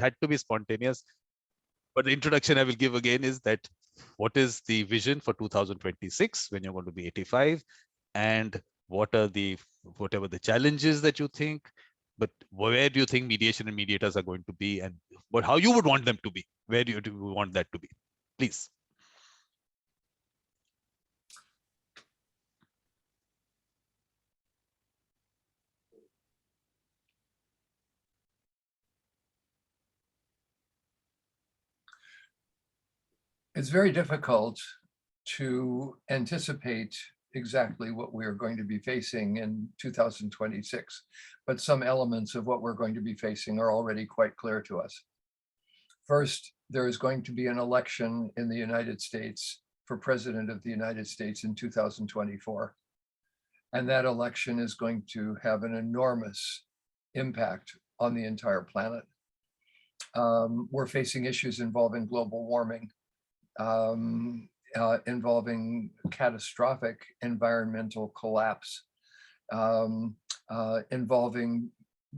had to be spontaneous. But the introduction I will give again is that what is the vision for 2026 when you're going to be 85, and what are whatever the challenges that you think, but where do you think mediation and mediators are going to be, and how you would want them to be? Where do you want that to be? Please. It's very difficult to anticipate exactly what we're going to be facing in 2026, but some elements of what we're going to be facing are already quite clear to us. First, there is going to be an election in the United States for President of the United States in 2024. And that election is going to have an enormous impact on the entire planet. We're facing issues involving global warming, involving catastrophic environmental collapse, involving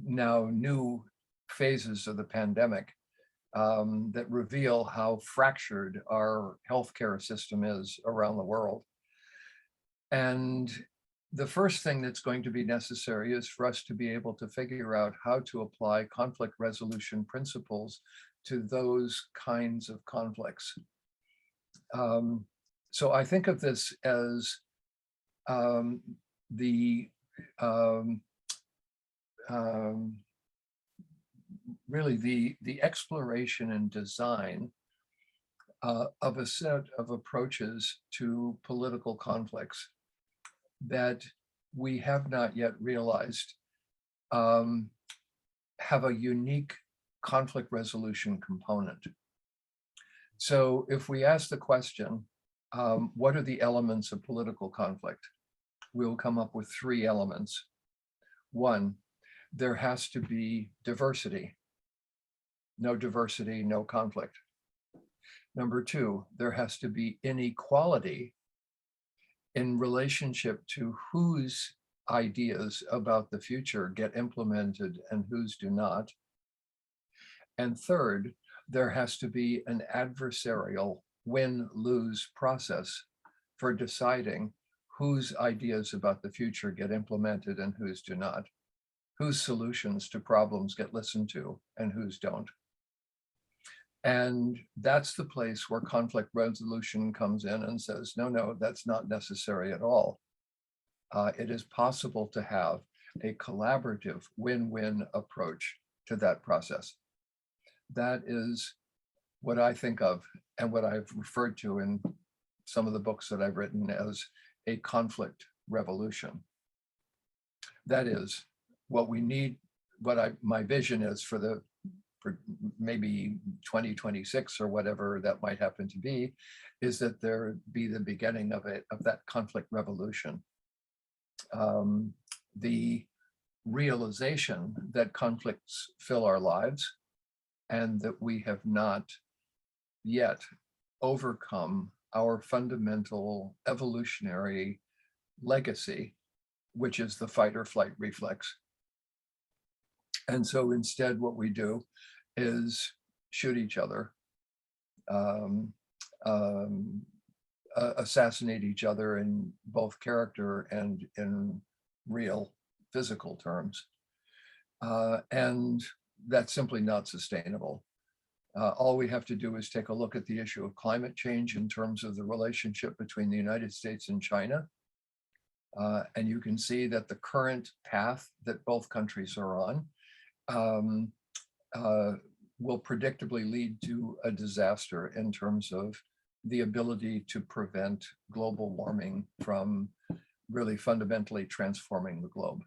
now new phases of the pandemic that reveal how fractured our healthcare system is around the world. And the first thing that's going to be necessary is for us to be able to figure out how to apply conflict resolution principles to those kinds of conflicts. So I think of this as really the exploration and design of a set of approaches to political conflicts that we have not yet realized have a unique conflict resolution component. So if we ask the question, what are the elements of political conflict? We'll come up with 3 elements. 1, there has to be diversity. No diversity, no conflict. Number 2, there has to be inequality in relationship to whose ideas about the future get implemented and whose do not. And third, there has to be an adversarial win-lose process for deciding whose ideas about the future get implemented and whose do not, whose solutions to problems get listened to and whose don't. And that's the place where conflict resolution comes in and says, no, that's not necessary at all. It is possible to have a collaborative win-win approach to that process. That is what I think of and what I've referred to in some of the books that I've written as a conflict revolution. That is what we need, my vision is for maybe 2026 or whatever that might happen to be, is that there be the beginning of that conflict revolution. The realization that conflicts fill our lives and that we have not yet overcome our fundamental evolutionary legacy, which is the fight or flight reflex. And so instead what we do is shoot each other, assassinate each other in both character and in real physical terms. And that's simply not sustainable. All we have to do is take a look at the issue of climate change in terms of the relationship between the United States and China. And you can see that the current path that both countries are on will predictably lead to a disaster in terms of the ability to prevent global warming from really fundamentally transforming the globe.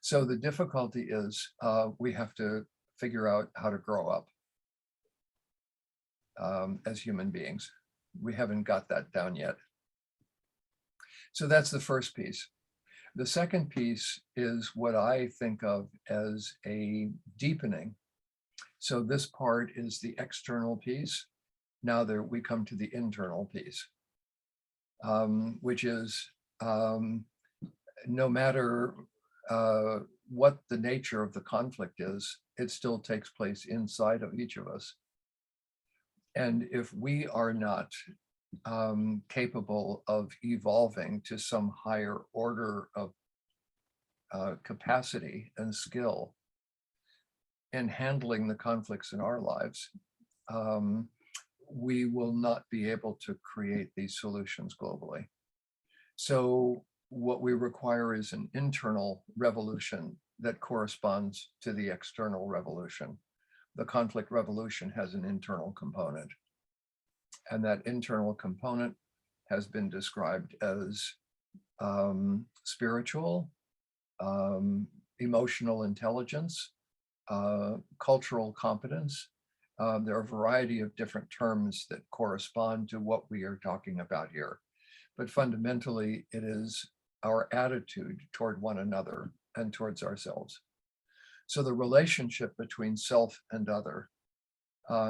So the difficulty is we have to figure out how to grow up as human beings. We haven't got that down yet. So that's the first piece. The second piece is what I think of as a deepening. So this part is the external piece. Now we come to the internal piece, which is no matter what the nature of the conflict is, it still takes place inside of each of us. And if we are not capable of evolving to some higher order of capacity and skill in handling the conflicts in our lives, we will not be able to create these solutions globally. So what we require is an internal revolution that corresponds to the external revolution. The conflict revolution has an internal component, and that internal component has been described as spiritual, emotional intelligence, cultural competence. There are a variety of different terms that correspond to what we are talking about here. But fundamentally, it is our attitude toward one another and towards ourselves. So the relationship between self and other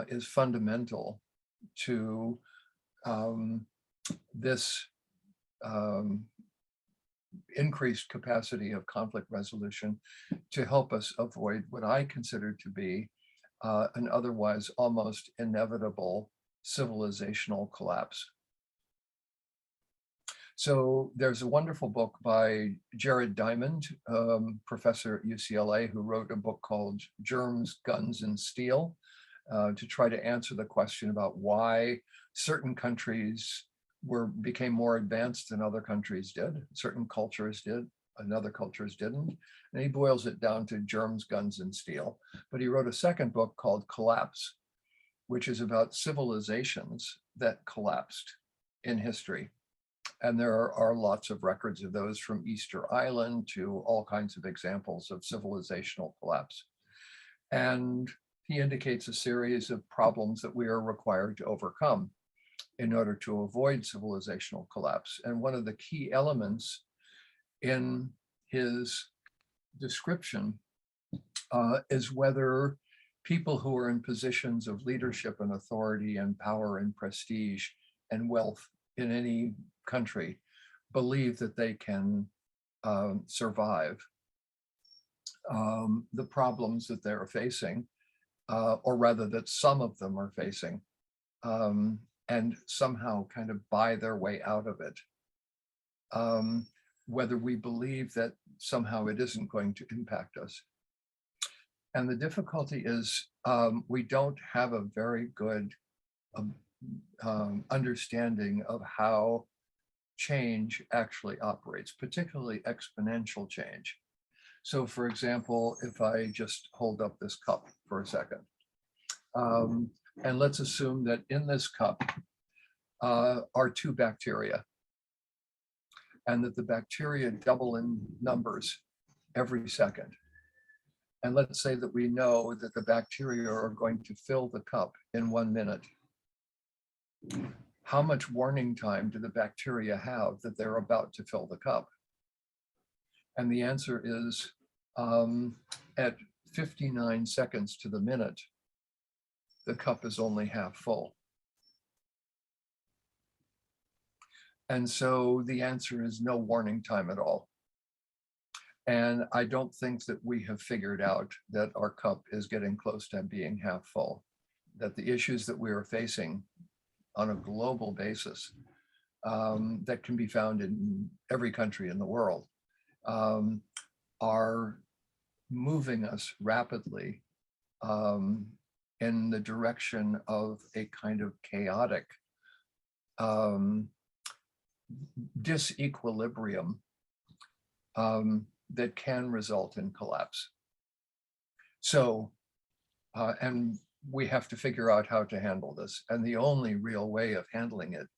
is fundamental to this increased capacity of conflict resolution to help us avoid what I consider to be an otherwise almost inevitable civilizational collapse. So there's a wonderful book by Jared Diamond, professor at UCLA, who wrote a book called Germs, Guns, and Steel, to try to answer the question about why certain countries became more advanced than other countries did. Certain cultures did, and other cultures didn't. And he boils it down to germs, guns, and steel. But he wrote a second book called Collapse, which is about civilizations that collapsed in history. And there are lots of records of those, from Easter Island to all kinds of examples of civilizational collapse. And he indicates a series of problems that we are required to overcome in order to avoid civilizational collapse. And one of the key elements in his description is whether people who are in positions of leadership and authority and power and prestige and wealth in any country believe that they can survive the problems that they're facing, or rather that some of them are facing, and somehow kind of buy their way out of it. Whether we believe that somehow it isn't going to impact us. And the difficulty is we don't have a very good understanding of how change actually operates, particularly exponential change. So for example, if I just hold up this cup for a second, and let's assume that in this cup are two bacteria, and that the bacteria double in numbers every second. And let's say that we know that the bacteria are going to fill the cup in 1 minute. How much warning time do the bacteria have that they're about to fill the cup? And the answer is at 59 seconds to the minute, the cup is only half full. And so the answer is no warning time at all. And I don't think that we have figured out that our cup is getting close to being half full, that the issues that we are facing on a global basis that can be found in every country in the world are moving us rapidly in the direction of a kind of chaotic disequilibrium that can result in collapse. So, and we have to figure out how to handle this. And the only real way of handling it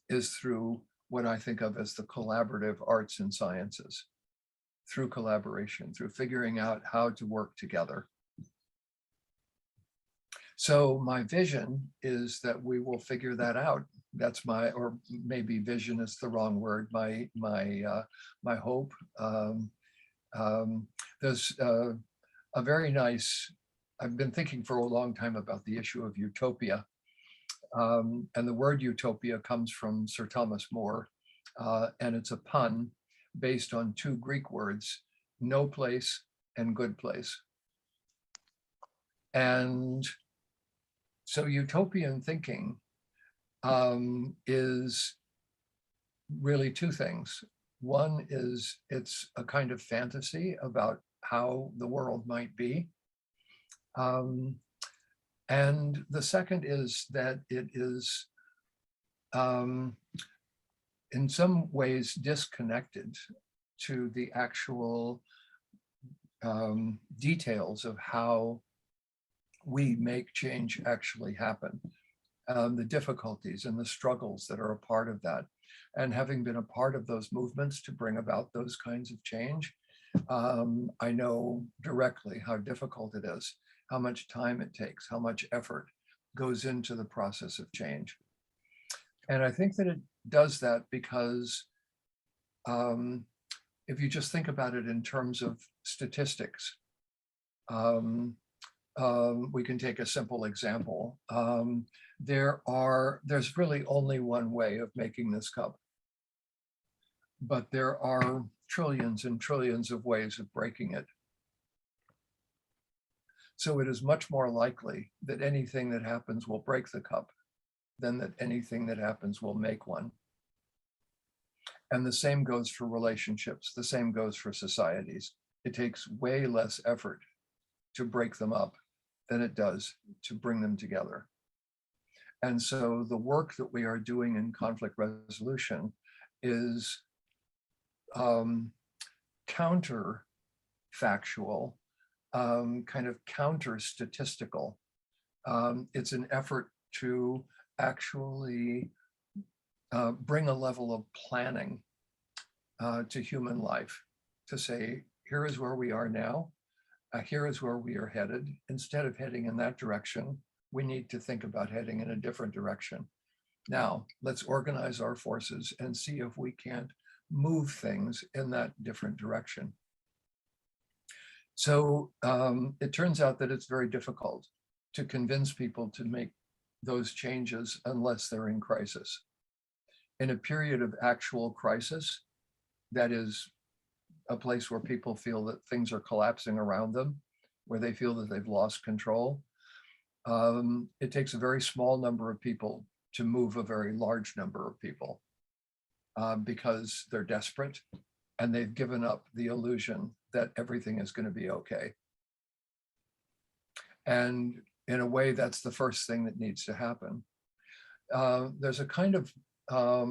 is through what I think of as the collaborative arts and sciences, through collaboration, through figuring out how to work together. So my vision is that we will figure that out. That's my, or maybe vision is the wrong word, my hope. There's a very nice, I've been thinking for a long time about the issue of utopia. And the word utopia comes from Sir Thomas More, and it's a pun based on two Greek words, no place and good place. And so utopian thinking is really two things. One is it's a kind of fantasy about how the world might be. And the second is that it is in some ways disconnected to the actual details of how we make change actually happen, the difficulties and the struggles that are a part of that. And having been a part of those movements to bring about those kinds of change, I know directly how difficult it is, how much time it takes, how much effort goes into the process of change. And I think that it does that because if you just think about it in terms of statistics, we can take a simple example. There's really only one way of making this cup, but there are trillions and trillions of ways of breaking it. So it is much more likely that anything that happens will break the cup than that anything that happens will make one. And the same goes for relationships. The same goes for societies. It takes way less effort to break them up than it does to bring them together. And so the work that we are doing in conflict resolution is counterfactual, kind of counter statistical. It's an effort to actually bring a level of planning to human life, to say, here is where we are now, here is where we are headed. Instead of heading in that direction, we need to think about heading in a different direction. Now, let's organize our forces and see if we can't move things in that different direction. So it turns out that it's very difficult to convince people to make those changes unless they're in crisis. In a period of actual crisis, that is a place where people feel that things are collapsing around them, where they feel that they've lost control. It takes a very small number of people to move a very large number of people because they're desperate and they've given up the illusion that everything is going to be okay. And in a way, that's the first thing that needs to happen. There's a kind of, I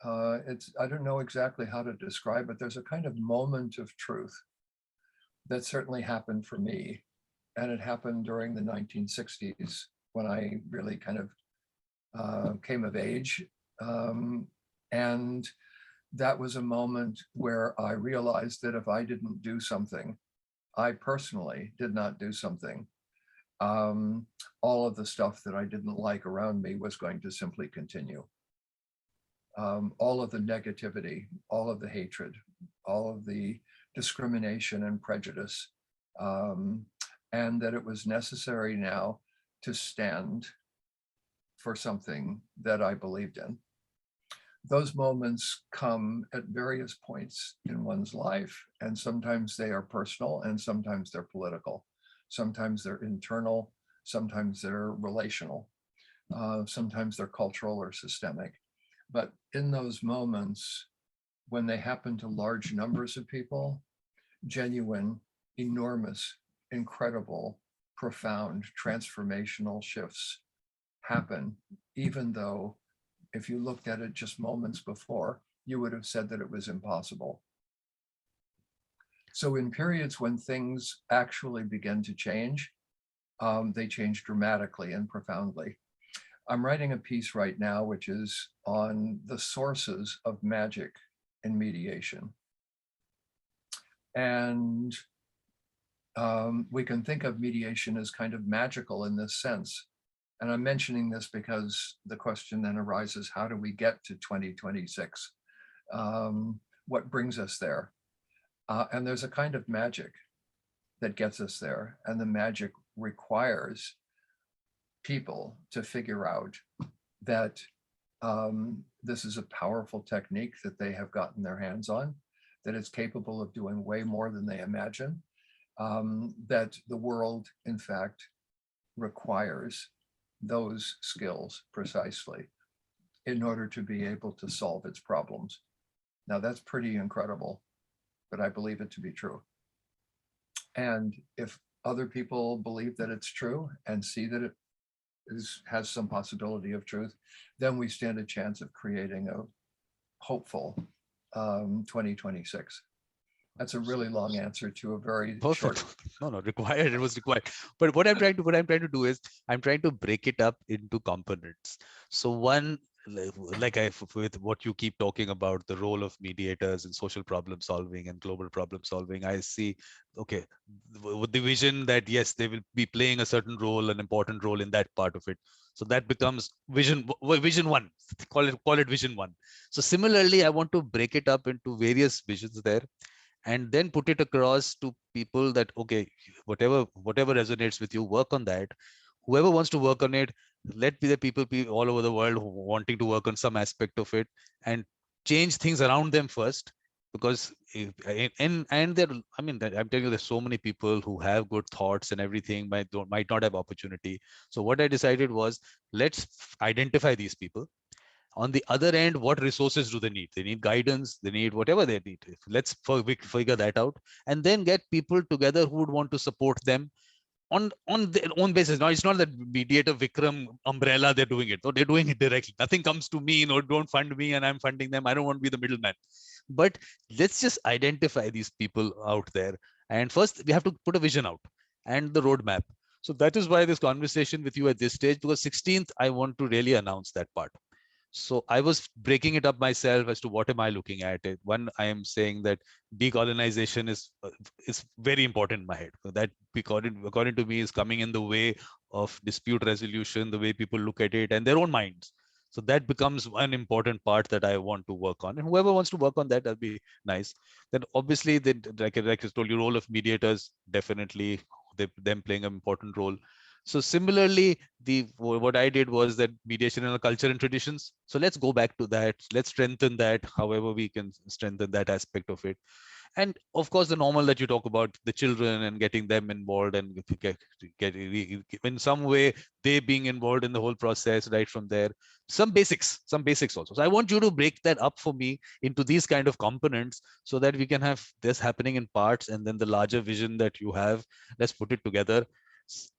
don't know exactly how to describe it. There's a kind of moment of truth that certainly happened for me. And it happened during the 1960s when I really kind of came of age. And that was a moment where I realized that if I didn't do something, I personally did not do something, all of the stuff that I didn't like around me was going to simply continue. All of the negativity, all of the hatred, all of the discrimination and prejudice, and that it was necessary now to stand for something that I believed in. Those moments come at various points in one's life, and sometimes they are personal and sometimes they're political. Sometimes they're internal, sometimes they're relational, sometimes they're cultural or systemic. But in those moments, when they happen to large numbers of people, genuine, enormous, incredible, profound, transformational shifts happen, even though if you looked at it just moments before, you would have said that it was impossible. So in periods when things actually begin to change, they change dramatically and profoundly. I'm writing a piece right now, which is on the sources of magic in mediation. And we can think of mediation as kind of magical in this sense. And I'm mentioning this because the question then arises, how do we get to 2026? What brings us there? And there's a kind of magic that gets us there. And the magic requires people to figure out that this is a powerful technique that they have gotten their hands on, that it's capable of doing way more than they imagine, that the world, in fact, requires those skills precisely in order to be able to solve its problems. Now, that's pretty incredible, but I believe it to be true. And if other people believe that it's true and see that it has some possibility of truth, then we stand a chance of creating a hopeful 2026. That's a really long answer to a very Perfect. short. No, required. It was required. But what I'm trying to do is I'm trying to break it up into components. So one, like with what you keep talking about, the role of mediators in social problem solving and global problem solving, I see, okay, with the vision that yes, they will be playing a certain role, an important role in that part of it. So that becomes vision one. Call it vision one. So similarly, I want to break it up into various visions there, and then put it across to people that, okay, whatever resonates with you, work on that. Whoever wants to work on it, let be the people all over the world who wanting to work on some aspect of it, and change things around them first. Because and there, I mean, I'm telling you, there's so many people who have good thoughts and everything, might not have opportunity. So what I decided was, let's identify these people. On the other end, what resources do they need? They need guidance, they need whatever they need. Let's figure that out, and then get people together who would want to support them on their own basis. Now, it's not that Mediator Vikram umbrella they're doing it. No, they're doing it directly. Nothing comes to me. No, don't fund me, and I'm funding them. I don't want to be the middleman. But let's just identify these people out there. And first, we have to put a vision out and the roadmap. So that is why this conversation with you at this stage, because 16th, I want to really announce that part. So I was breaking it up myself as to what am I looking at it. One, I am saying that decolonization is very important in my head. So that, according to me, is coming in the way of dispute resolution, the way people look at it and their own minds. So that becomes one important part that I want to work on. And whoever wants to work on that, that'll be nice. Then obviously, like I told you, role of mediators, definitely them playing an important role. So similarly, what I did was that mediation in our culture and traditions. So let's go back to that. Let's strengthen that, however we can strengthen that aspect of it. And of course, the normal that you talk about, the children and getting them involved, and get in some way they being involved in the whole process right from there. Some basics also. So I want you to break that up for me into these kind of components, so that we can have this happening in parts, and then the larger vision that you have, let's put it together.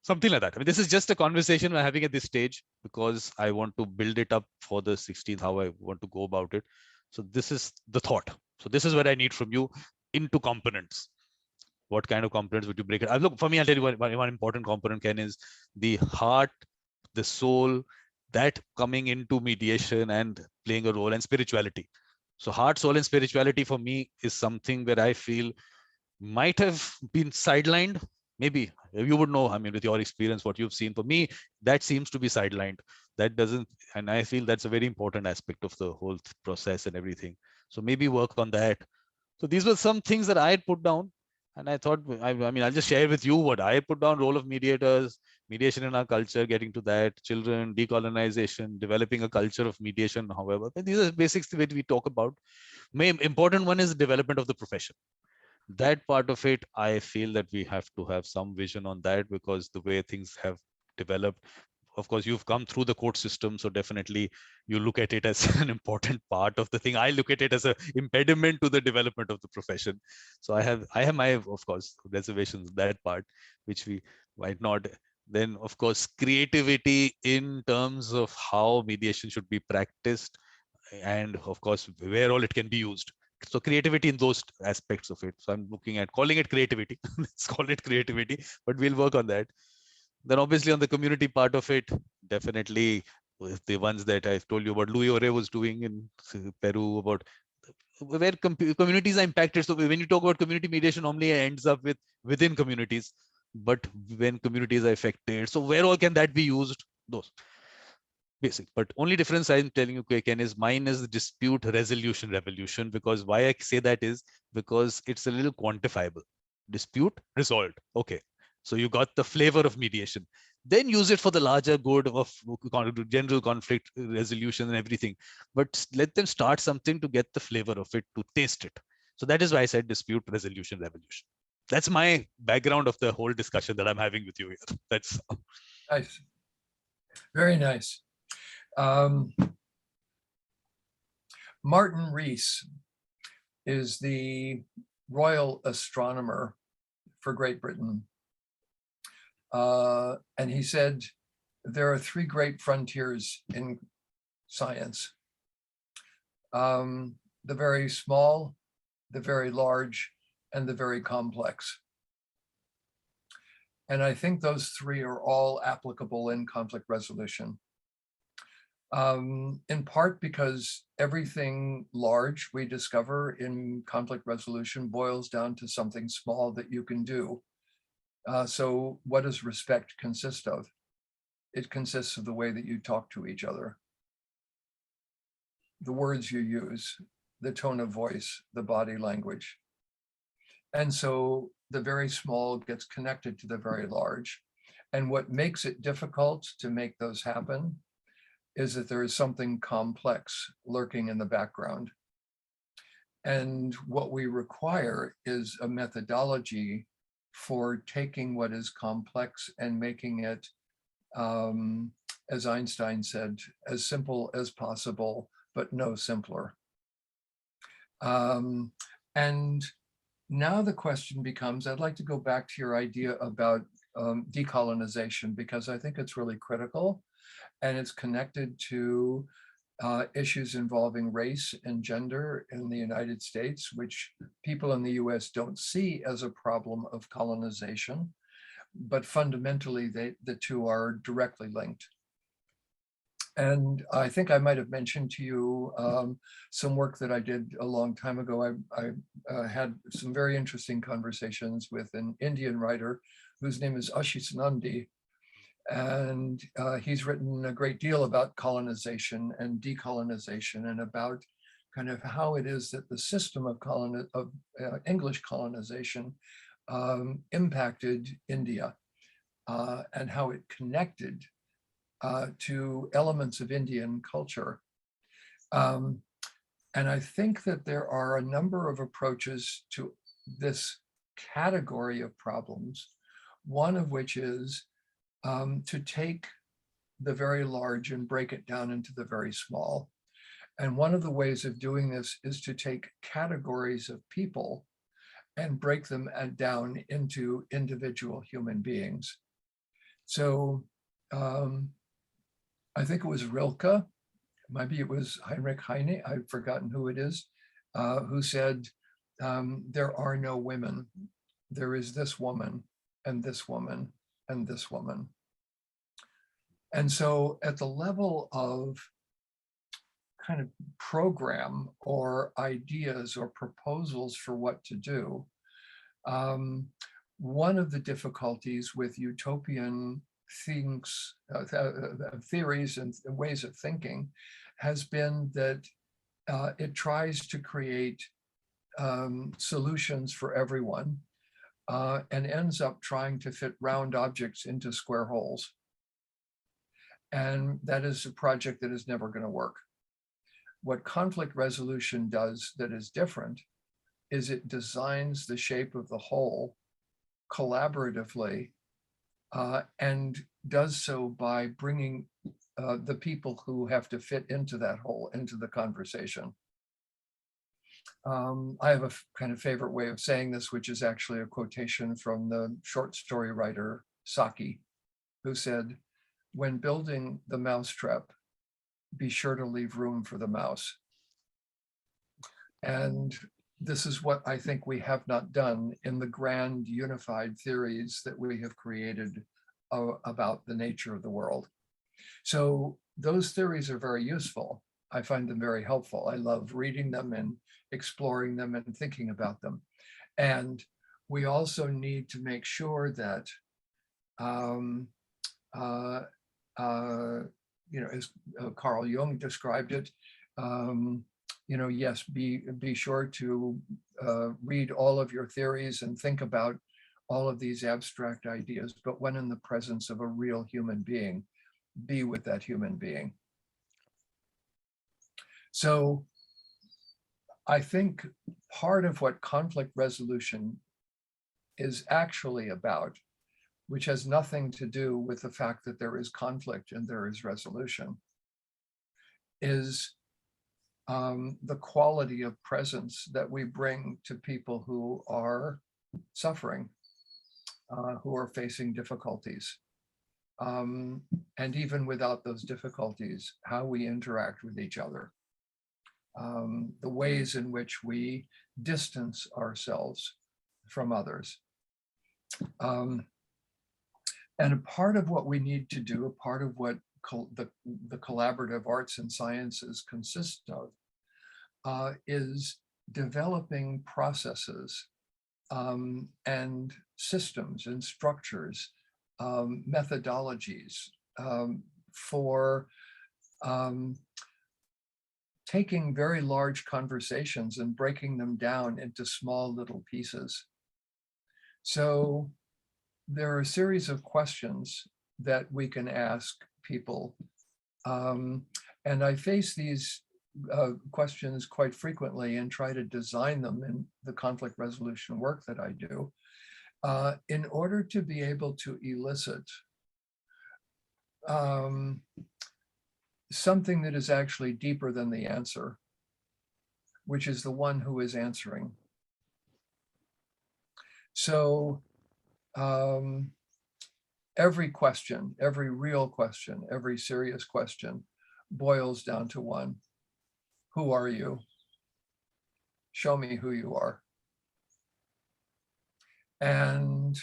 Something like that. I mean, this is just a conversation we're having at this stage, because I want to build it up for the 16th, how I want to go about it. So this is the thought. So this is what I need from you into components. What kind of components would you break it? Look, for me, I'll tell you one important component, Ken, is the heart, the soul, that coming into mediation and playing a role, and spirituality. So heart, soul, and spirituality for me is something where I feel might have been sidelined. Maybe you would know, I mean, with your experience, what you've seen. For me, that seems to be sidelined. That doesn't, and I feel that's a very important aspect of the whole process and everything. So maybe work on that. So these were some things that I had put down. And I thought, I mean, I'll just share with you what I put down: role of mediators, mediation in our culture, getting to that, children, decolonization, developing a culture of mediation, however. And these are basics that we talk about. Main important one is the development of the profession. That part of it, I feel that we have to have some vision on that, because the way things have developed, of course, you've come through the court system, so definitely you look at it as an important part of the thing. I look at it as an impediment to the development of the profession. So I have my, of course, reservations, that part, which we might not. Then of course, creativity in terms of how mediation should be practiced, and of course where all it can be used. So creativity in those aspects of it. So I'm looking at calling it creativity. Let's call it creativity, but we'll work on that. Then obviously on the community part of it, definitely with the ones that I've told you about, Louis Ore was doing in Peru, about where communities are impacted. So when you talk about community mediation, normally it ends up with within communities, but when communities are affected, so where all can that be used? Those basic. But only difference I'm telling you, Ken, is mine is the dispute resolution revolution. Because why I say that is because it's a little quantifiable. Dispute resolved. Okay. So you got the flavor of mediation. Then use it for the larger good of general conflict resolution and everything. But let them start something to get the flavor of it, to taste it. So that is why I said dispute resolution revolution. that's my background of the whole discussion that I'm having with you here. That's Nice. Very nice. Martin Rees is the royal astronomer for Great Britain. And he said, there are three great frontiers in science. The very small, the very large, and the very complex. And I think those three are all applicable in conflict resolution. In part because everything large we discover in conflict resolution boils down to something small that you can do. So what does respect consist of? It consists of the way that you talk to each other, the words you use, the tone of voice, the body language. And so the very small gets connected to the very large. And what makes it difficult to make those happen is that there is something complex lurking in the background. And what we require is a methodology for taking what is complex and making it, as Einstein said, as simple as possible, but no simpler. And now the question becomes, I'd like to go back to your idea about decolonization, because I think it's really critical, and it's connected to issues involving race and gender in the United States, which people in the US don't see as a problem of colonization, but fundamentally the two are directly linked. And I think I might have mentioned to you some work that I did a long time ago. I had some very interesting conversations with an Indian writer whose name is Ashish Nandi. And he's written a great deal about colonization and decolonization, and about kind of how it is that the system of English colonization impacted India, and how it connected to elements of Indian culture. And I think that there are a number of approaches to this category of problems, one of which is to take the very large and break it down into the very small. And one of the ways of doing this is to take categories of people and break them down into individual human beings. So I think it was Rilke, maybe it was Heinrich Heine, I've forgotten who it is, who said, there are no women. There is this woman and this woman and this woman. And so at the level of kind of program or ideas or proposals for what to do, one of the difficulties with utopian things, theories and ways of thinking has been that it tries to create solutions for everyone and ends up trying to fit round objects into square holes. And that is a project that is never going to work. What conflict resolution does that is different is it designs the shape of the whole collaboratively, and does so by bringing the people who have to fit into that whole into the conversation. I have a kind of favorite way of saying this, which is actually a quotation from the short story writer Saki, who said, "When building the mousetrap, be sure to leave room for the mouse." And this is what I think we have not done in the grand unified theories that we have created about the nature of the world. So those theories are very useful. I find them very helpful. I love reading them and exploring them and thinking about them. And we also need to make sure that, as Carl Jung described it, yes, be sure to read all of your theories and think about all of these abstract ideas, but when in the presence of a real human being, be with that human being. So I think part of what conflict resolution is actually about, which has nothing to do with the fact that there is conflict and there is resolution, is the quality of presence that we bring to people who are suffering, who are facing difficulties. And even without those difficulties, how we interact with each other, the ways in which we distance ourselves from others. And a part of what we need to do, a part of what the collaborative arts and sciences consist of, is developing processes and systems and structures, methodologies for taking very large conversations and breaking them down into small little pieces. So there are a series of questions that we can ask people. And I face these questions quite frequently and try to design them in the conflict resolution work that I do, in order to be able to elicit something that is actually deeper than the answer, which is the one who is answering. So every question, every real question, every serious question boils down to one: who are you? Show me who you are. And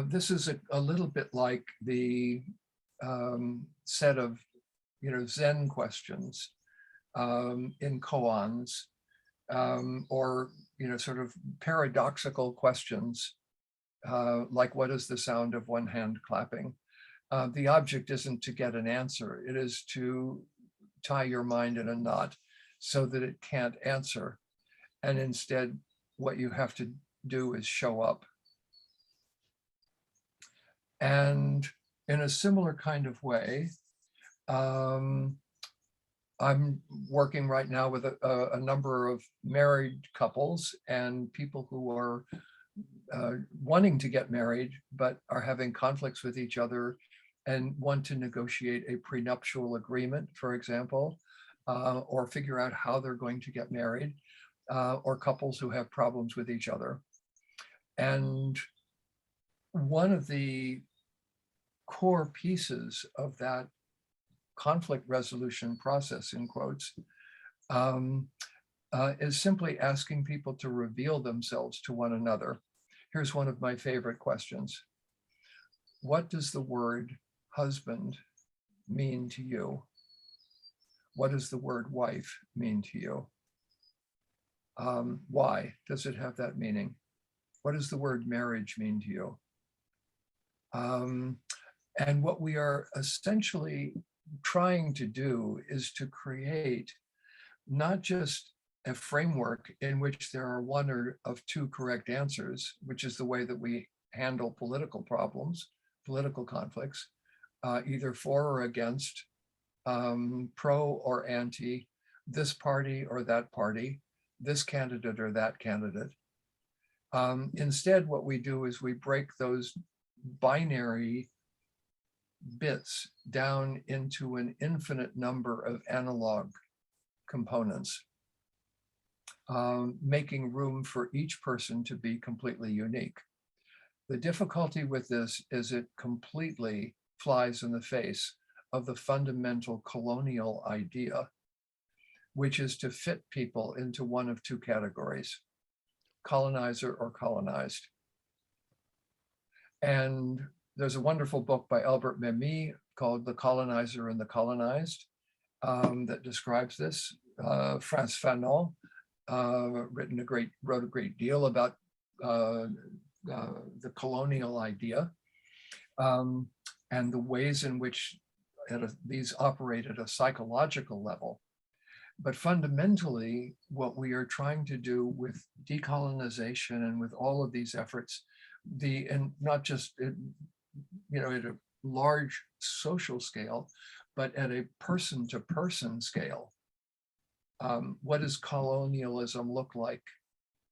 this is a little bit like the set of, Zen questions in koans, or, sort of paradoxical questions, like, what is the sound of one hand clapping? The object isn't to get an answer. It is to tie your mind in a knot so that it can't answer. And instead, what you have to do is show up. And in a similar kind of way, I'm working right now with a number of married couples and people who are wanting to get married, but are having conflicts with each other and want to negotiate a prenuptial agreement, for example, or figure out how they're going to get married, or couples who have problems with each other. And one of the core pieces of that conflict resolution process, in quotes, is simply asking people to reveal themselves to one another. Here's one of my favorite questions. What does the word husband mean to you? What does the word wife mean to you? Why does it have that meaning? What does the word marriage mean to you? And what we are essentially trying to do is to create not just a framework in which there are one or of two correct answers, which is the way that we handle political problems, political conflicts, either for or against, pro or anti, this party or that party, this candidate or that candidate. Instead, what we do is we break those binary bits down into an infinite number of analog components, making room for each person to be completely unique. The difficulty with this is it completely flies in the face of the fundamental colonial idea, which is to fit people into one of two categories: colonizer or colonized. And there's a wonderful book by Albert Memmi called The Colonizer and the Colonized that describes this. Frantz Fanon wrote a great deal about the colonial idea and the ways in which these operate at a psychological level. But fundamentally, what we are trying to do with decolonization and with all of these efforts, and not just at a large social scale, but at a person-to-person scale, What does colonialism look like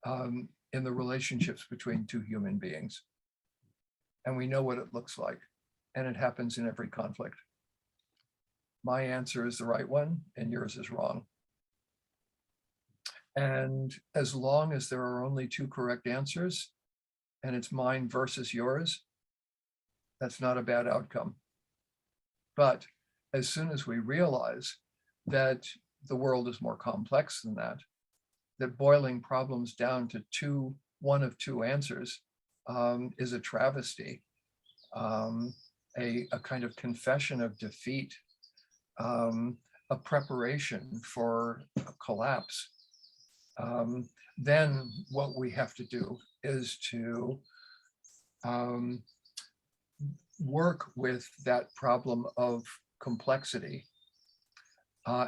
in the relationships between two human beings? And we know what it looks like, and it happens in every conflict. My answer is the right one, and yours is wrong. And as long as there are only two correct answers, and it's mine versus yours, that's not a bad outcome. But as soon as we realize that the world is more complex than that, that boiling problems down to one of two answers is a travesty, a kind of confession of defeat, a preparation for a collapse, then what we have to do is to work with that problem of complexity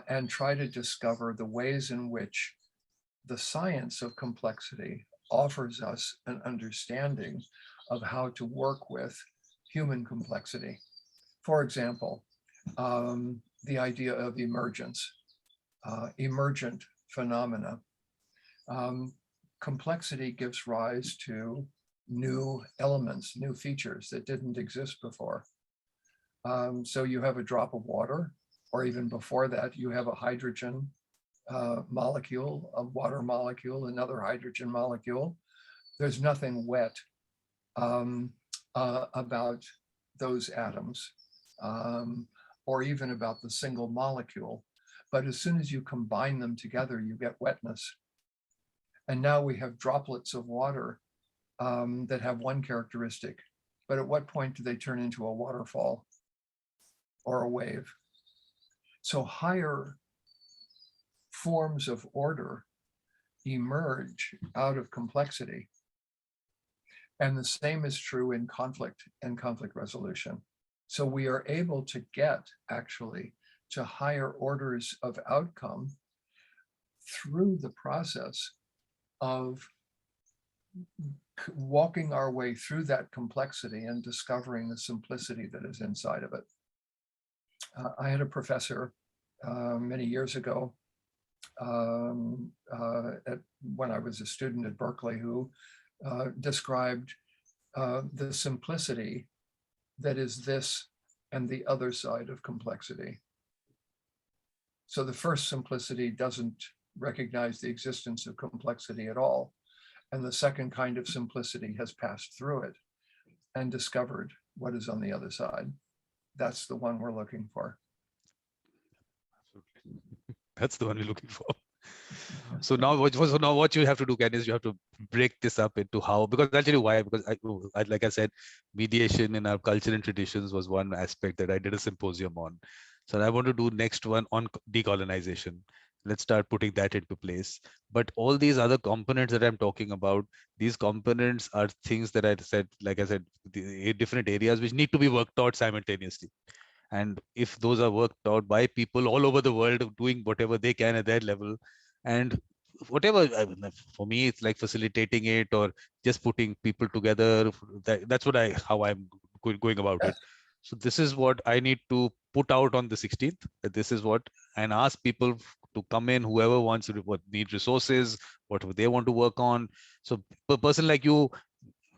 and try to discover the ways in which the science of complexity offers us an understanding of how to work with human complexity. For example, the idea of emergence, emergent phenomena. Complexity gives rise to new elements, new features that didn't exist before. So you have a drop of water, or even before that, you have a hydrogen molecule, a water molecule, another hydrogen molecule. There's nothing wet about those atoms, or even about the single molecule. But as soon as you combine them together, you get wetness. And now we have droplets of water that have one characteristic, but at what point do they turn into a waterfall or a wave? So higher forms of order emerge out of complexity. And the same is true in conflict and conflict resolution. So we are able to get actually to higher orders of outcome through the process of walking our way through that complexity and discovering the simplicity that is inside of it. I had a professor many years ago when I was a student at Berkeley who described the simplicity that is this and the other side of complexity. So the first simplicity doesn't recognize the existence of complexity at all. And the second kind of simplicity has passed through it and discovered what is on the other side. That's the one we're looking for. Absolutely. That's the one we're looking for. So now what you have to do, Ken, is you have to break this up into how, because I'll tell you why, because like I said, mediation in our culture and traditions was one aspect that I did a symposium on. So I want to do next one on decolonization. Let's start putting that into place. But all these other components that I'm talking about, these components are things that I said, like I said, the different areas which need to be worked out simultaneously. And if those are worked out by people all over the world doing whatever they can at their level, and whatever, for me, it's like facilitating it or just putting people together. That's what how I'm going about it. So this is what I need to put out on the 16th. This is what, and ask people to come in, whoever wants to, what need resources, what they want to work on. So a person like you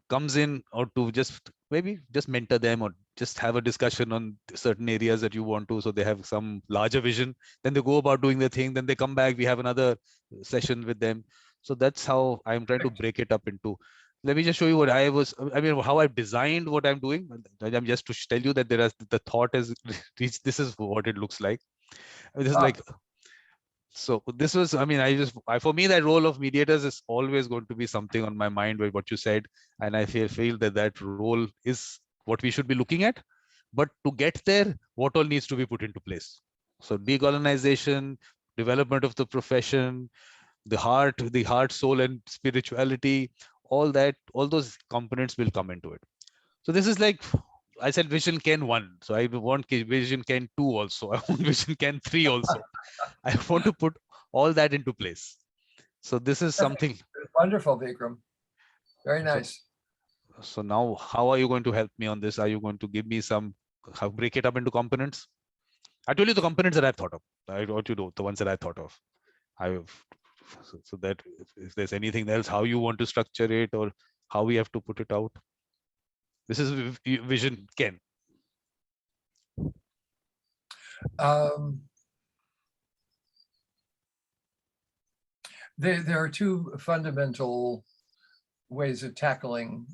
comes in, or to just maybe just mentor them or just have a discussion on certain areas that you want to, so they have some larger vision. Then they go about doing their thing, then they come back, we have another session with them. So that's how I'm trying to break it up into. Let me just show you what how I've designed what I'm doing. I'm just to tell you that the thought has reached. This is what it looks like. This is like, so this was, for me, that role of mediators is always going to be something on my mind with what you said. And I feel that role is what we should be looking at. But to get there, what all needs to be put into place? So decolonization, development of the profession, the heart, soul, and spirituality, all those components will come into it. So this is like, I said Vision Ken 1. So I want Vision Ken 2 also. I want Vision Ken 3 also. I want to put all that into place. So this is something wonderful, Vikram. Very nice. So now, how are you going to help me on this? Are you going to give me break it up into components? I told you the components that I've thought of. I want you to know the ones that I thought of. So that if there's anything else, how you want to structure it or how we have to put it out. This is vision, Ken. There are two fundamental ways of tackling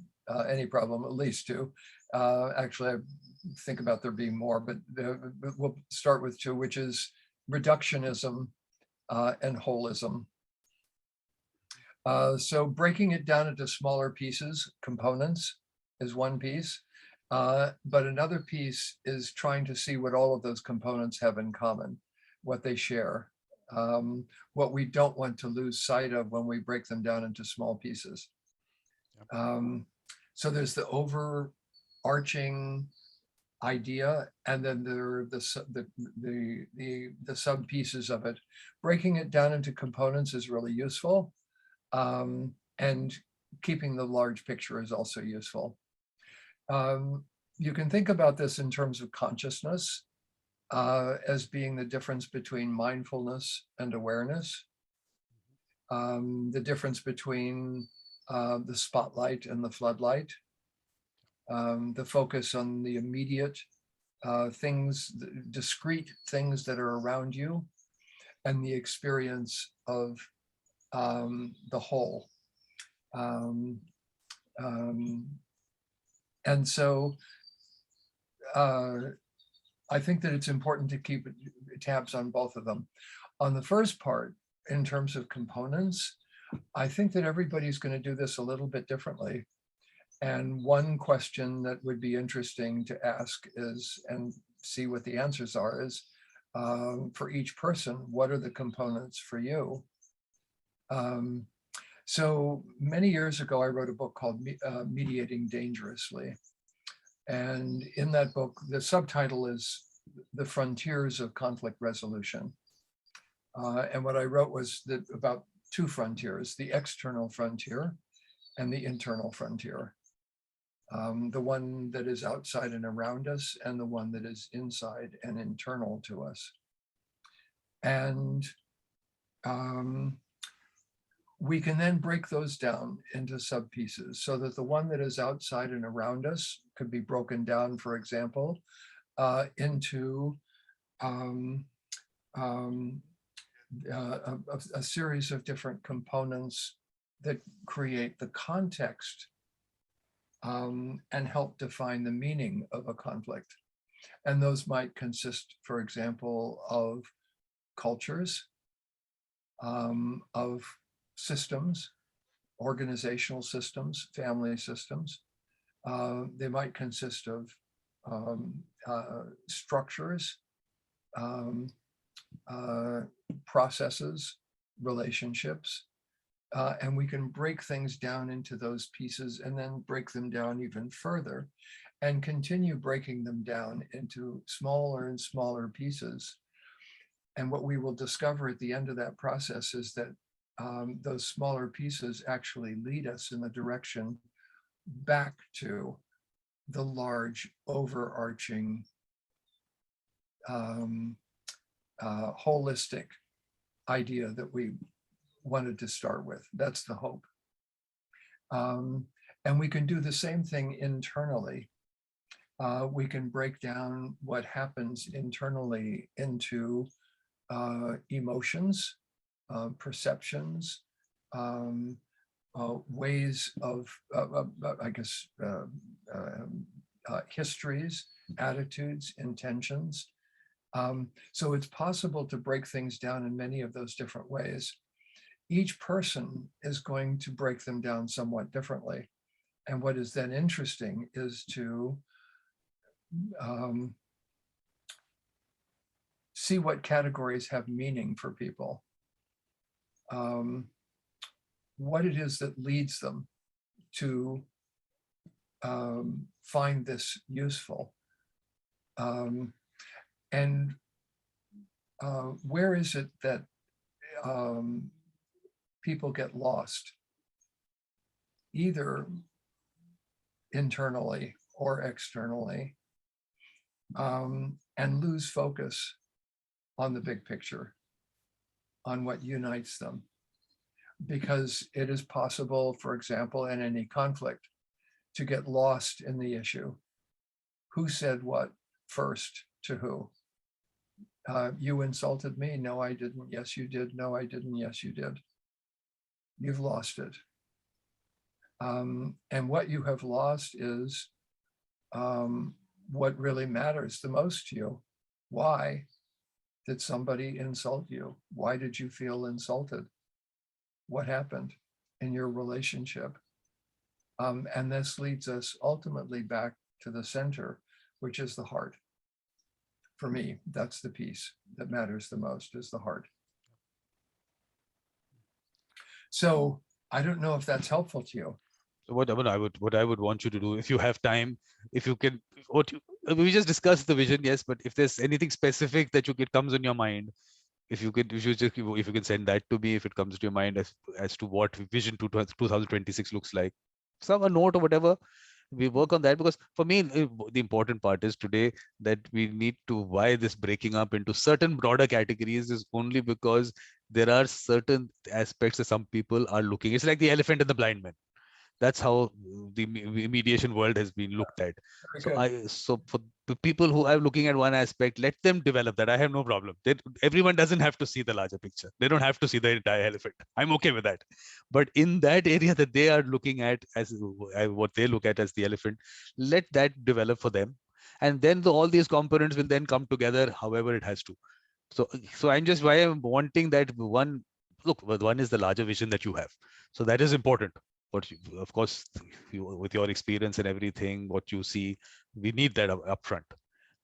any problem, at least two. Actually, I think about there being more, but we'll start with two, which is reductionism and holism. So breaking it down into smaller pieces, components, is one piece. But another piece is trying to see what all of those components have in common, what they share, what we don't want to lose sight of when we break them down into small pieces. So there's the overarching idea, and then there are the sub pieces of it. Breaking it down into components is really useful, and keeping the large picture is also useful. You can think about this in terms of consciousness as being the difference between mindfulness and awareness, the difference between the spotlight and the floodlight, the focus on the immediate things, discrete things that are around you, and the experience of the whole. And so I think that it's important to keep tabs on both of them. On the first part, in terms of components, I think that everybody's going to do this a little bit differently. And one question that would be interesting to ask is, and see what the answers are, is for each person, what are the components for you? So many years ago, I wrote a book called Mediating Dangerously. And in that book, the subtitle is The Frontiers of Conflict Resolution. And what I wrote was that about two frontiers, the external frontier and the internal frontier. The one that is outside and around us, and the one that is inside and internal to us. And we can then break those down into sub pieces, so that the one that is outside and around us could be broken down, for example, into a series of different components that create the context and help define the meaning of a conflict. And those might consist, for example, of cultures, of systems, organizational systems, family systems. They might consist of structures, processes, relationships, and we can break things down into those pieces and then break them down even further and continue breaking them down into smaller and smaller pieces. And what we will discover at the end of that process is that those smaller pieces actually lead us in the direction back to the large overarching holistic idea that we wanted to start with. That's the hope. And we can do the same thing internally. We can break down what happens internally into emotions, perceptions, ways of, I guess, histories, attitudes, intentions. So it's possible to break things down in many of those different ways. Each person is going to break them down somewhat differently. And what is then interesting is to see what categories have meaning for people. What it is that leads them to find this useful. And where is it that people get lost, either internally or externally, and lose focus on the big picture. on what unites them. Because it is possible, for example, in any conflict, to get lost in the issue. Who said what first to who? You insulted me. No, I didn't. Yes, you did. No, I didn't. Yes, you did. You've lost it. And what you have lost is what really matters the most to you. Why did somebody insult you? Why did you feel insulted? What happened in your relationship? And this leads us ultimately back to the center, which is the heart. For me, that's the piece that matters the most, is the heart. So I don't know if that's helpful to you. So what I would want you to do, if you have time, if you can, we just discussed the vision, yes, but if there's anything specific that comes in your mind, if you can send that to me, if it comes to your mind as to what Vision 2026 looks like, some a note or whatever, we work on that. Because for me, the important part is today that we need to, why this breaking up into certain broader categories is only because there are certain aspects that some people are looking. It's like the elephant and the blind man. That's how the mediation world has been looked at. So for the people who are looking at one aspect, let them develop that. I have no problem. Everyone doesn't have to see the larger picture. They don't have to see the entire elephant. I'm okay with that. But in that area that they are looking at as what they look at as the elephant, let that develop for them. And then all these components will then come together however it has to. So I'm just, why I'm wanting that one, look, one is the larger vision that you have. So that is important. But of course, with your experience and everything, what you see, we need that upfront.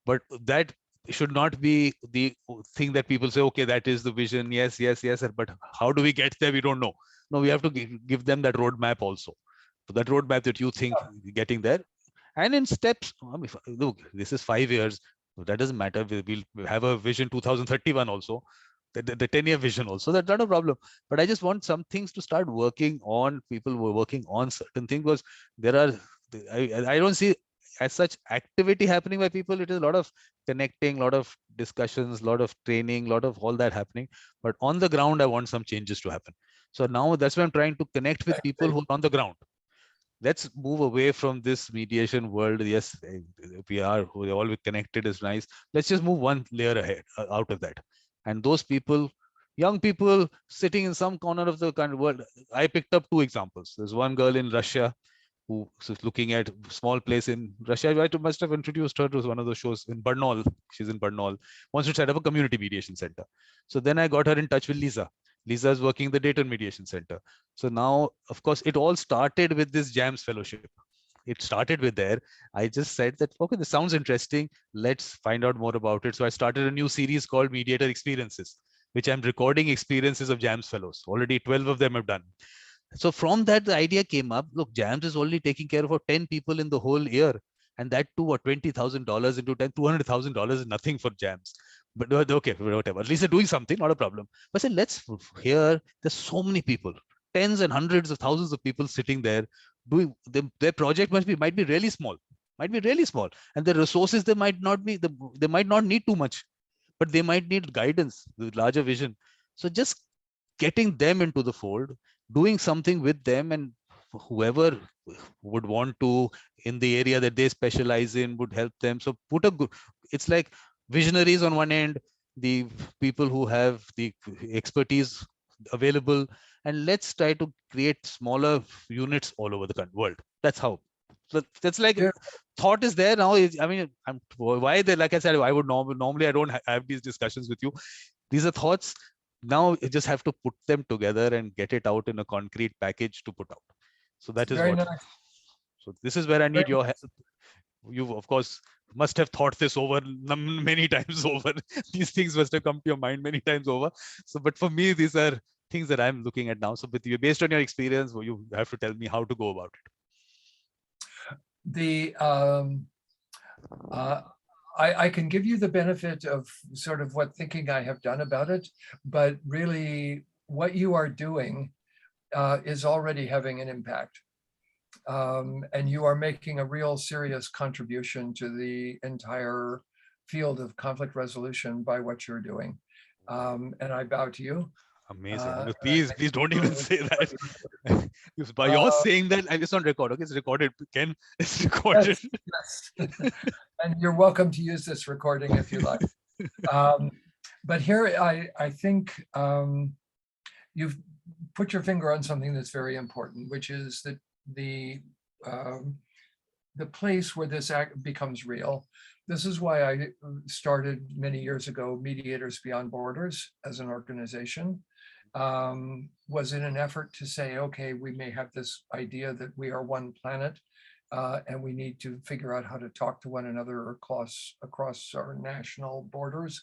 But that should not be the thing that people say, okay, that is the vision. Yes, yes, yes. But how do we get there? We don't know. No, we have to give them that roadmap also. So that roadmap that you think getting there. And in steps, I mean, look, this is 5 years. That doesn't matter. We'll have a vision 2031 also. The 10-year vision also, that's not a problem. But I just want some things to start working on. People were working on certain things, because there are, I don't see as such activity happening by people. It is a lot of connecting, a lot of discussions, a lot of training, a lot of all that happening. But on the ground, I want some changes to happen. So now that's why I'm trying to connect with people who are on the ground. Let's move away from this mediation world. Yes, we're all connected is nice. Let's just move one layer ahead out of that. And those people, young people sitting in some corner of the kind of world, I picked up 2 examples. There's one girl in Russia who is looking at small place in Russia. I must have introduced her to one of those shows in Barnaul. She's in Barnaul, wants to set up a community mediation center. So then I got her in touch with Lisa. Lisa is working the Dayton Mediation Center. So now, of course, it all started with this JAMS fellowship. It started with there. I just said that, okay, this sounds interesting. Let's find out more about it. So I started a new series called Mediator Experiences, which I'm recording experiences of JAMS fellows. Already 12 of them have done. So from that, the idea came up, look, JAMS is only taking care of 10 people in the whole year. And that too, what, $20,000 into $200,000 is nothing for JAMS. But okay, whatever. At least they're doing something, not a problem. But say, let's hear, there's so many people, tens and hundreds of thousands of people sitting there doing their project might be really small, and the resources they might not need too much, but they might need guidance, the larger vision. So just getting them into the fold, doing something with them, and whoever would want to in the area that they specialize in would help them. So it's like visionaries on one end, the people who have the expertise available, and let's try to create smaller units all over the world. That's how. So that's like, thought is there now. I mean, why they, like I said, I would normally I don't have these discussions with you. These are thoughts. Now you just have to put them together and get it out in a concrete package to put out. So that is what. Nice. So this is where I need your help. You, of course, must have thought this over many times over. These things must have come to your mind many times over. So, but for me, these are things that I'm looking at now. So with you, based on your experience, you have to tell me how to go about it. I can give you the benefit of sort of what thinking I have done about it, but really what you are doing is already having an impact. And you are making a real serious contribution to the entire field of conflict resolution by what you're doing. And I bow to you. Amazing. No, And please, please don't even say that. By your uh, saying that, it's on record. Okay, it's recorded. Ken, it's recorded. yes, yes. And you're welcome to use this recording if you like. But here, I think you've put your finger on something that's very important, which is that the place where this act becomes real. This is why I started many years ago Mediators Beyond Borders as an organization, was in an effort to say, okay, we may have this idea that we are one planet, and we need to figure out how to talk to one another across our national borders.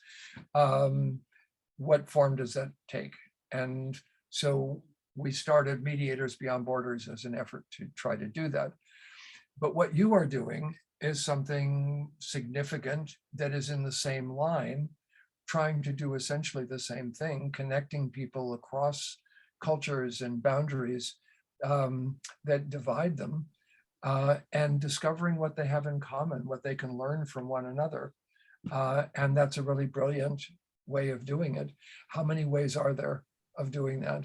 What form does that take? And so we started Mediators Beyond Borders as an effort to try to do that. But what you are doing is something significant that is in the same line, trying to do essentially the same thing, connecting people across cultures and boundaries that divide them, and discovering what they have in common, what they can learn from one another. And that's a really brilliant way of doing it. How many ways are there of doing that?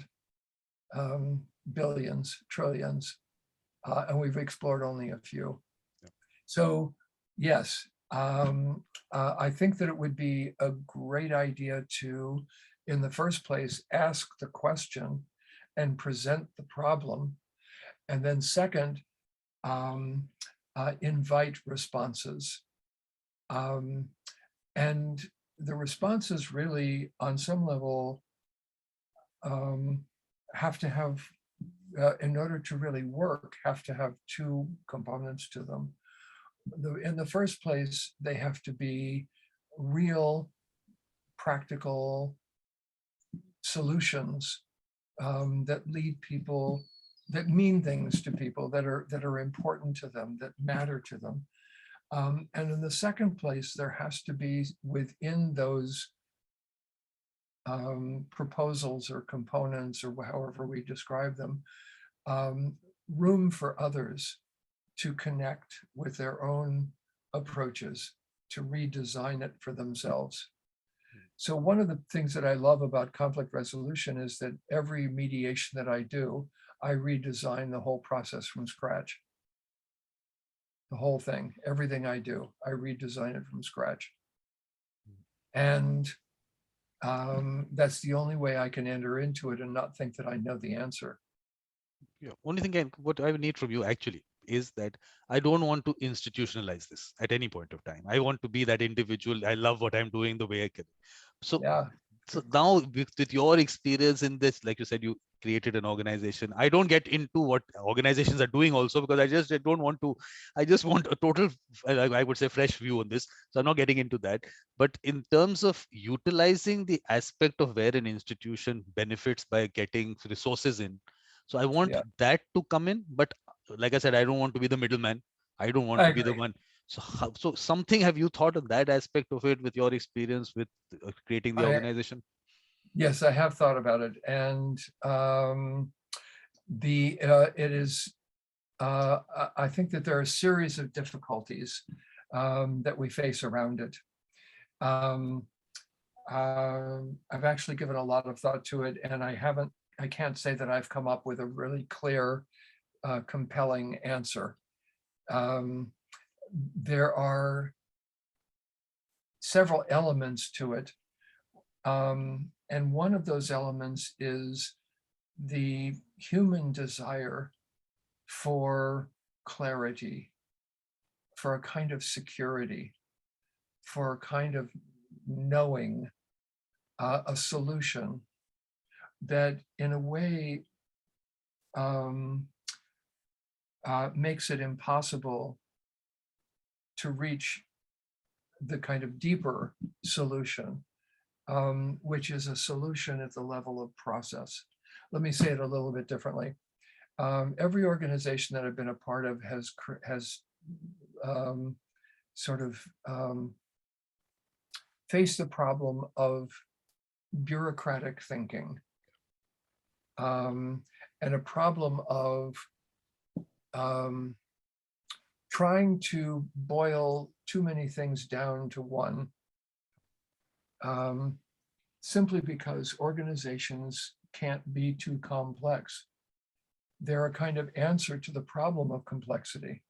Billions, trillions. And we've explored only a few. Yeah. So yes, I think that it would be a great idea to, in the first place, ask the question and present the problem. And then second, invite responses. And the responses really, on some level, have to have, in order to really work, have to have two components to them. In the first place, they have to be real, practical solutions that lead people, that mean things to people, that are important to them, that matter to them. And in the second place, there has to be within those proposals or components, or however we describe them, room for others to connect with their own approaches, to redesign it for themselves. So one of the things that I love about conflict resolution is that every mediation that I do, I redesign the whole process from scratch. The whole thing, everything I do, I redesign it from scratch. And that's the only way I can enter into it and not think that I know the answer. Yeah. Only thing what I need from you actually is that I don't want to institutionalize this at any point of time. I want to be that individual. I love what I'm doing the way I can. So, Yeah. so now with your experience in this, like you said, you created an organization. I don't get into what organizations are doing also, because I don't want to, I just want a total, I would say, fresh view on this. So I'm not getting into that. But in terms of utilizing the aspect of where an institution benefits by getting resources in, so I want that to come in, but like I said, I don't want to be the middleman. I don't want to be the one. So, so something have you thought of that aspect of it with your experience with creating the organization? Yes, I have thought about it, and it is. I think that there are a series of difficulties that we face around it. I've actually given a lot of thought to it, and I can't say that I've come up with a really clear, compelling answer. There are several elements to it. And one of those elements is the human desire for clarity, for a kind of security, for a kind of knowing, a solution that in a way makes it impossible to reach the kind of deeper solution, which is a solution at the level of process. Let me say it a little bit differently. Every organization that I've been a part of has sort of faced the problem of bureaucratic thinking, and a problem of trying to boil too many things down to one. simply because organizations can't be too complex. They're a kind of answer to the problem of complexity.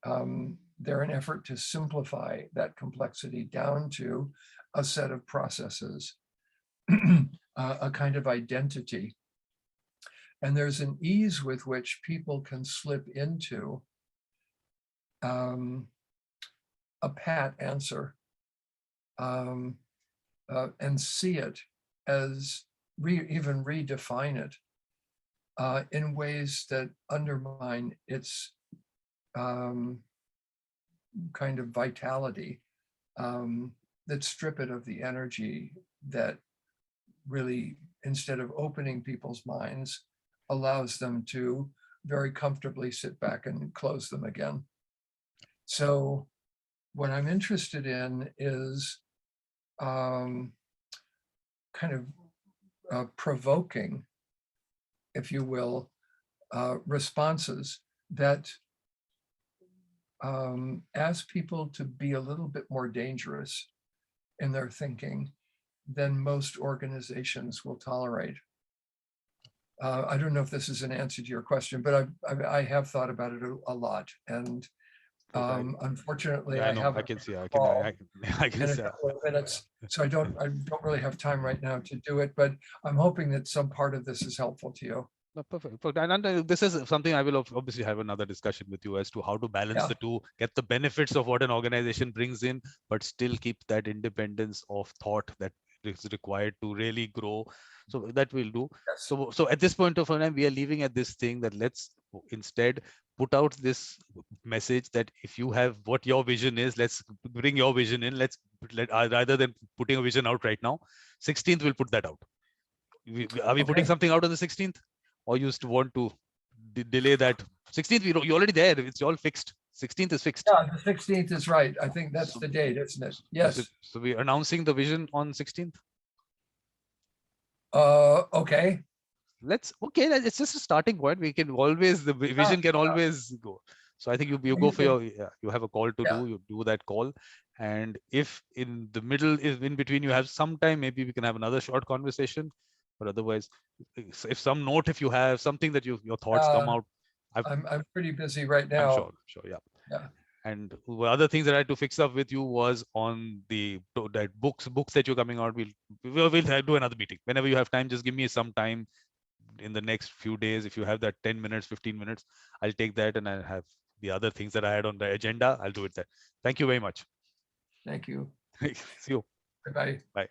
They're an effort to simplify that complexity down to a set of processes, a kind of identity. And there's an ease with which people can slip into a pat answer and see it as even redefine it in ways that undermine its kind of vitality, that strip it of the energy that really, instead of opening people's minds, allows them to very comfortably sit back and close them again. So what I'm interested in is kind of provoking, if you will, responses that ask people to be a little bit more dangerous in their thinking than most organizations will tolerate. I don't know if this is an answer to your question, but I have thought about it a lot. And unfortunately, yeah, I have I can see. I can in a see. couple of minutes, so I don't really have time right now to do it. But I'm hoping that some part of this is helpful to you. No, perfect. And this is something I will obviously have another discussion with you as to how to balance the two, get the benefits of what an organization brings in, but still keep that independence of thought that is required to really grow. So that we'll do. Yes. So at this point of time, we are leaving at this thing that let's instead put out this message that if you have what your vision is, let's bring your vision in. Rather than putting a vision out right now, 16th we'll put that out. Are we putting something out on the 16th? Or you used to want to delay that? 16th, you're already there. It's all fixed. 16th is fixed. Yeah, the 16th is right. I think that's the date, isn't it? Yes. So we're announcing the vision on 16th. Okay. It's just a starting point. We can always, the vision can always go. So I think you go for your, you have a call to do, you do that call. And if in the middle, if in between you have some time, maybe we can have another short conversation. But otherwise, if some note, if you have something that your thoughts come out. I'm pretty busy right now. I'm sure, yeah. And other things that I had to fix up with you was on that books that you're coming out. We'll do another meeting whenever you have time. Just give me some time in the next few days. If you have that 10 minutes, 15 minutes, I'll take that, and I'll have the other things that I had on the agenda. I'll do it there. Thank you very much. Thank you. See you. Bye. Bye.